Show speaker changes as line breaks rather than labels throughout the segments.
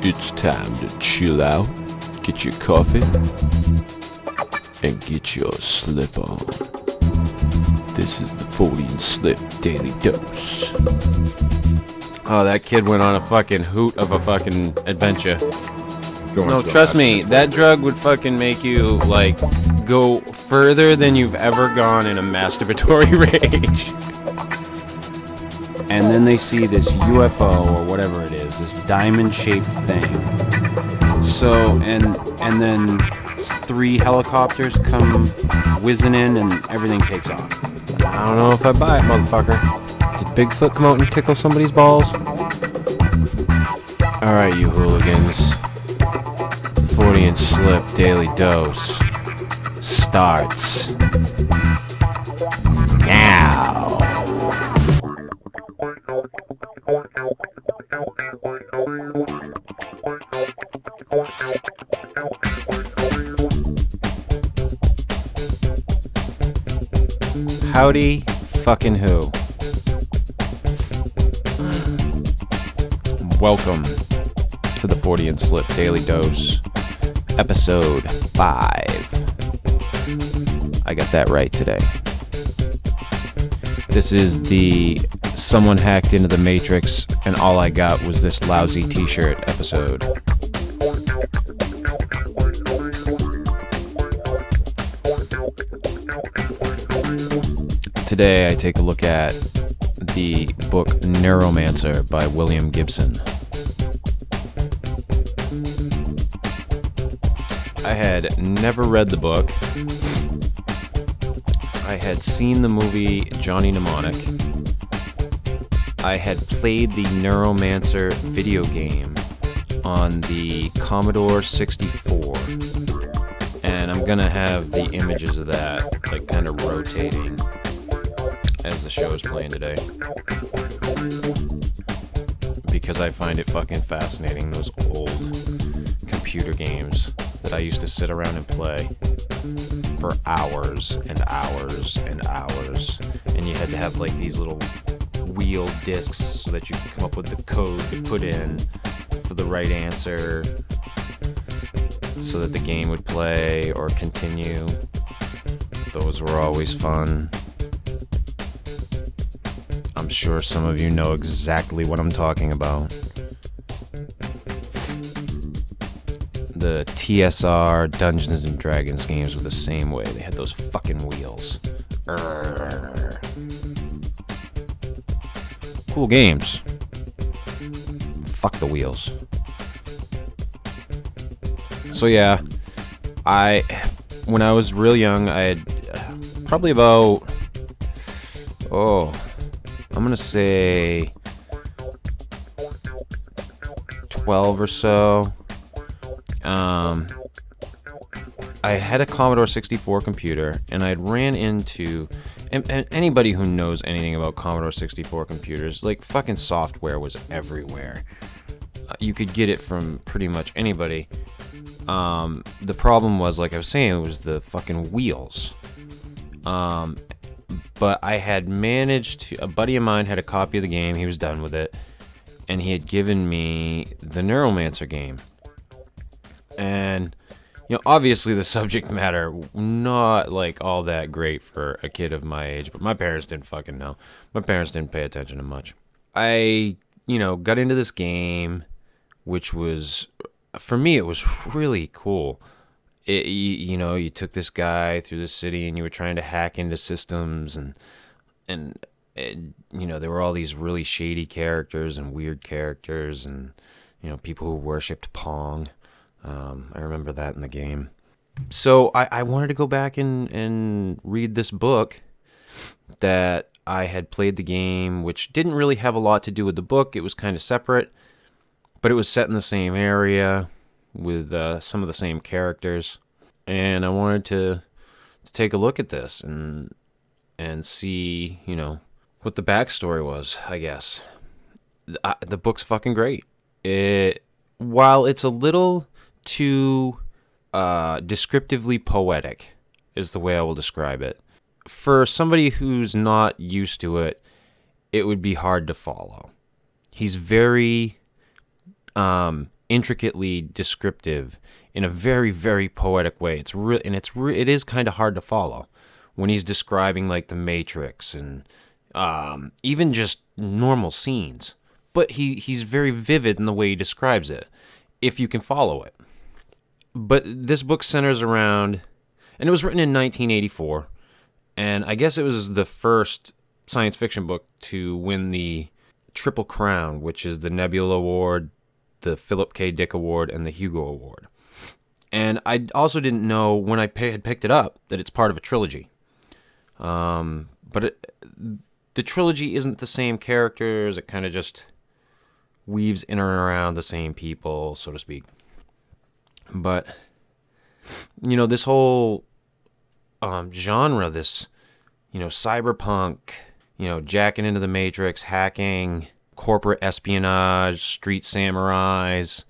It's time to chill out, get your coffee, and get your slip on. This is the Fortean Slip Daily Dose.
Oh, that kid went on a fucking hoot of a fucking adventure. No, trust me, that drug would fucking make you, like, go further than you've ever gone in a masturbatory rage. And then they see this UFO, or whatever it is, this diamond-shaped thing. So, and then 3 helicopters come whizzing in, and everything takes off. I don't know if I buy it, motherfucker. Did Bigfoot come out and tickle somebody's balls? Alright, you hooligans. Fortean Slip Daily Dose starts now. Howdy fucking who. Welcome to the Fortean Slip Daily Dose, episode 5. I got that right today. This is the someone hacked into the Matrix and all I got was this lousy t-shirt episode. Today I take a look at the book Neuromancer by William Gibson. I had never read the book. I had seen the movie Johnny Mnemonic. I had played the Neuromancer video game on the Commodore 64. And I'm gonna have the images of that, like, kind of rotating as the show is playing today. Because I find it fucking fascinating, those old computer games that I used to sit around and play for hours and hours and hours. And you had to have, like, these little wheel discs so that you could come up with the code to put in for the right answer so that the game would play or continue. Those were always fun. I'm sure some of you know exactly what I'm talking about. The TSR Dungeons and Dragons games were the same way. They had those fucking wheels. Urgh. Cool games. Fuck the wheels. So yeah, when I was real young, I had probably about, I'm gonna say 12 or so. I had a Commodore 64 computer, and I ran into, and anybody who knows anything about Commodore 64 computers, like, fucking software was everywhere. You could get it from pretty much anybody. The problem was, like I was saying, it was the fucking wheels. But I had managed to, a buddy of mine had a copy of the game, he was done with it, and he had given me the Neuromancer game. And, you know, obviously the subject matter, not, like, all that great for a kid of my age, but my parents didn't fucking know. My parents didn't pay attention to much. I, got into this game, which was, for me, it was really cool. You took this guy through the city and you were trying to hack into systems and there were all these really shady characters and weird characters and, people who worshipped Pong. I remember that in the game. So I wanted to go back and read this book that I had played the game, which didn't really have a lot to do with the book. It was kind of separate, but it was set in the same area with some of the same characters, and I wanted to take a look at this and see, what the backstory was, I guess. The book's fucking great. While it's a little too descriptively poetic, is the way I will describe it. For somebody who's not used to it, it would be hard to follow. He's very intricately descriptive in a very, very poetic way. It is kind of hard to follow when he's describing like the Matrix and even just normal scenes. But he's very vivid in the way he describes it, if you can follow it. But this book centers around, and it was written in 1984, and I guess it was the first science fiction book to win the Triple Crown, which is the Nebula Award, the Philip K. Dick Award, and the Hugo Award. And I also didn't know when I had picked it up that it's part of a trilogy. But the trilogy isn't the same characters. It kind of just weaves in and around the same people, so to speak. But, this whole genre, this, cyberpunk, jacking into the Matrix, hacking, corporate espionage, street samurais.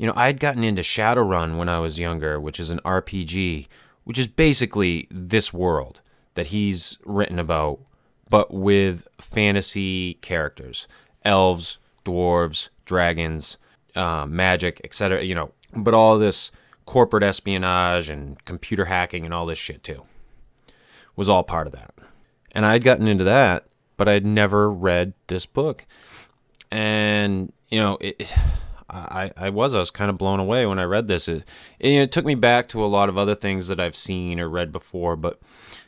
I'd gotten into Shadowrun when I was younger, which is an RPG, which is basically this world that he's written about, but with fantasy characters. Elves, dwarves, dragons, magic, etc. But all this corporate espionage and computer hacking and all this shit too was all part of that. And I'd gotten into that, but I'd never read this book. And, I was kind of blown away when I read this. It took me back to a lot of other things that I've seen or read before. But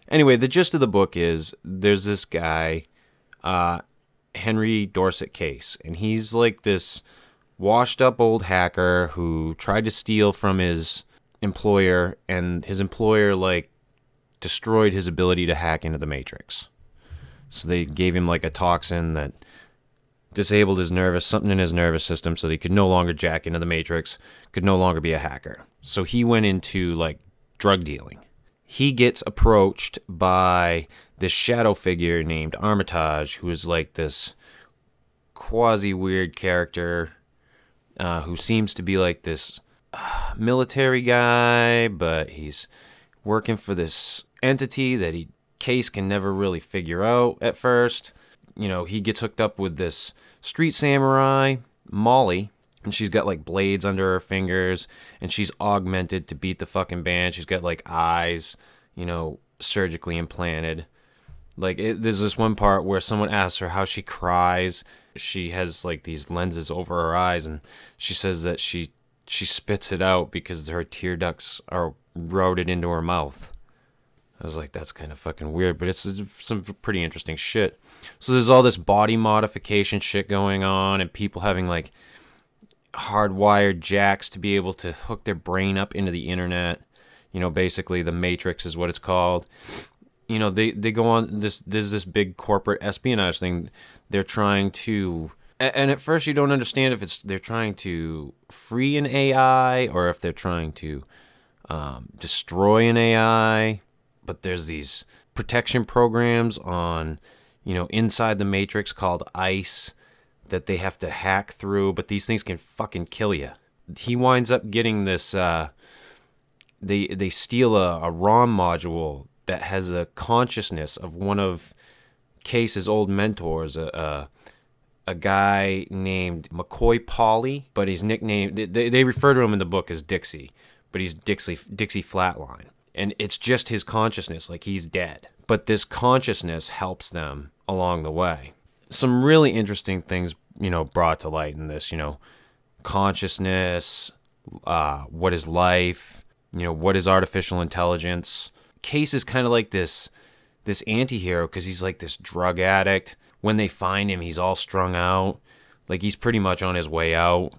anyway, the gist of the book is there's this guy, Henry Dorset Case, and he's like this washed up old hacker who tried to steal from his employer, and his employer like destroyed his ability to hack into the Matrix. So they gave him like a toxin that disabled something in his nervous system, so that he could no longer jack into the Matrix, could no longer be a hacker. So he went into like drug dealing. He gets approached by this shadow figure named Armitage, who is like this quasi-weird character who seems to be like this military guy, but he's working for this entity that Case can never really figure out at first. He gets hooked up with this street samurai, Molly, and she's got like blades under her fingers, and she's augmented to beat the fucking band. She's got like eyes, surgically implanted. Like there's this one part where someone asks her how she cries. She has like these lenses over her eyes, and she says that she spits it out because her tear ducts are routed into her mouth. I was like, that's kind of fucking weird, but it's some pretty interesting shit. So there's all this body modification shit going on, and people having like hardwired jacks to be able to hook their brain up into the internet. Basically the Matrix is what it's called. They go on there's this big corporate espionage thing. They're trying to, and at first you don't understand if they're trying to free an AI or if they're trying to destroy an AI. But there's these protection programs on, inside the Matrix called ICE that they have to hack through, but these things can fucking kill you. He winds up getting this, they steal a ROM module that has a consciousness of one of Case's old mentors, a guy named McCoy Polly, but he's nicknamed, they refer to him in the book as Dixie, but he's Dixie Flatline. And it's just his consciousness, like he's dead. But this consciousness helps them along the way. Some really interesting things, brought to light in this, consciousness, what is life, what is artificial intelligence. Case is kind of like this anti-hero because he's like this drug addict. When they find him, he's all strung out. Like he's pretty much on his way out.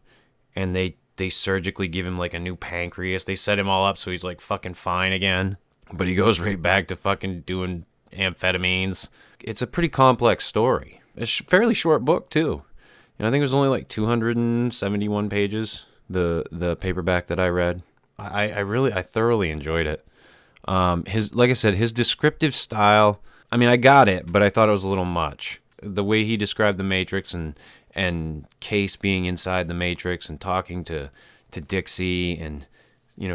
And they surgically give him like a new pancreas. They set him all up so he's like fucking fine again. But he goes right back to fucking doing amphetamines. It's a pretty complex story. It's a fairly short book too. I think it was only like 271 pages, the paperback that I read. I thoroughly enjoyed it. Like I said, his descriptive style, I got it, but I thought it was a little much. The way he described the Matrix and Case being inside the Matrix and talking to Dixie and,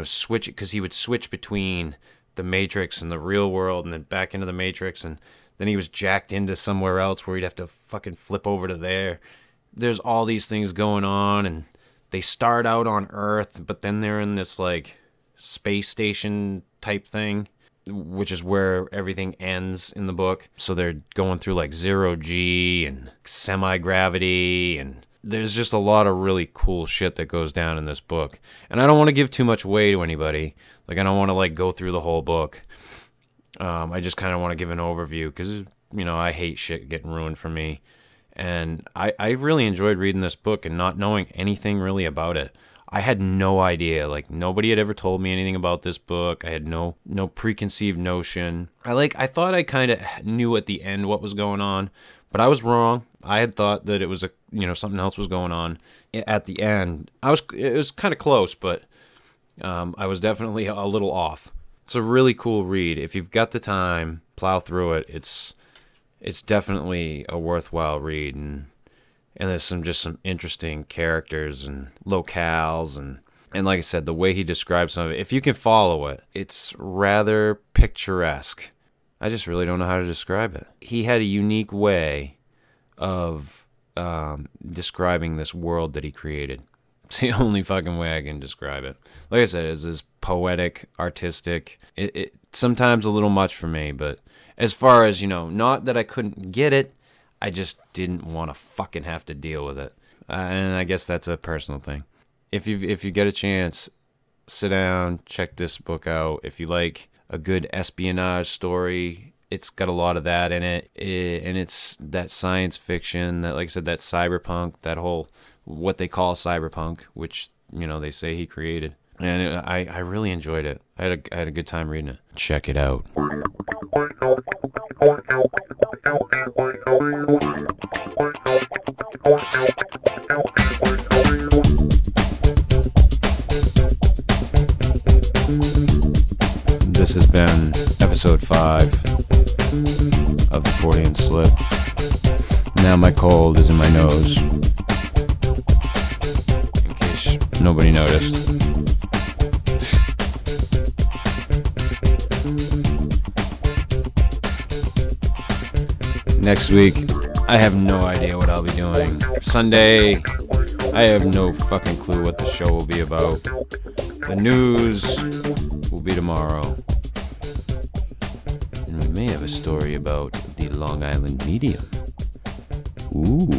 switch it, because he would switch between the Matrix and the real world and then back into the Matrix, and then he was jacked into somewhere else where he'd have to fucking flip over to there. There's all these things going on, and they start out on Earth, but then they're in this like space station type thing, which is where everything ends in the book. So they're going through like 0G and semi-gravity, and there's just a lot of really cool shit that goes down in this book. And I don't want to give too much away to anybody. Like, I don't want to like go through the whole book. I just kind of want to give an overview because, you know, I hate shit getting ruined for me. And I really enjoyed reading this book and not knowing anything really about it. I had no idea. Like, nobody had ever told me anything about this book. I had no preconceived notion. I thought I kind of knew at the end what was going on, but I was wrong. I had thought that it was something else was going on at the end. It was kind of close, but I was definitely a little off. It's a really cool read. If you've got the time, plow through it. It's definitely a worthwhile read, and there's some interesting characters and locales, and like I said, the way he describes some of it, if you can follow it, it's rather picturesque. I just really don't know how to describe it. He had a unique way of describing this world that he created. It's the only fucking way I can describe it. Like I said, it's this poetic, artistic. It sometimes a little much for me, but as far as, not that I couldn't get it, I just didn't want to fucking have to deal with it. And I guess that's a personal thing. If you get a chance, sit down, check this book out. If you like a good espionage story, it's got a lot of that in it. And it's that science fiction, that, like I said, that cyberpunk, that whole, what they call cyberpunk, which, they say he created. And I really enjoyed it. I had a good time reading it. Check it out. This has been episode 5 of the Fortean Slip. Now my cold is in my nose, in case nobody noticed. Next week, I have no idea what I'll be doing. Sunday, I have no fucking clue what the show will be about. The news will be tomorrow. And we may have a story about the Long Island Medium. Ooh.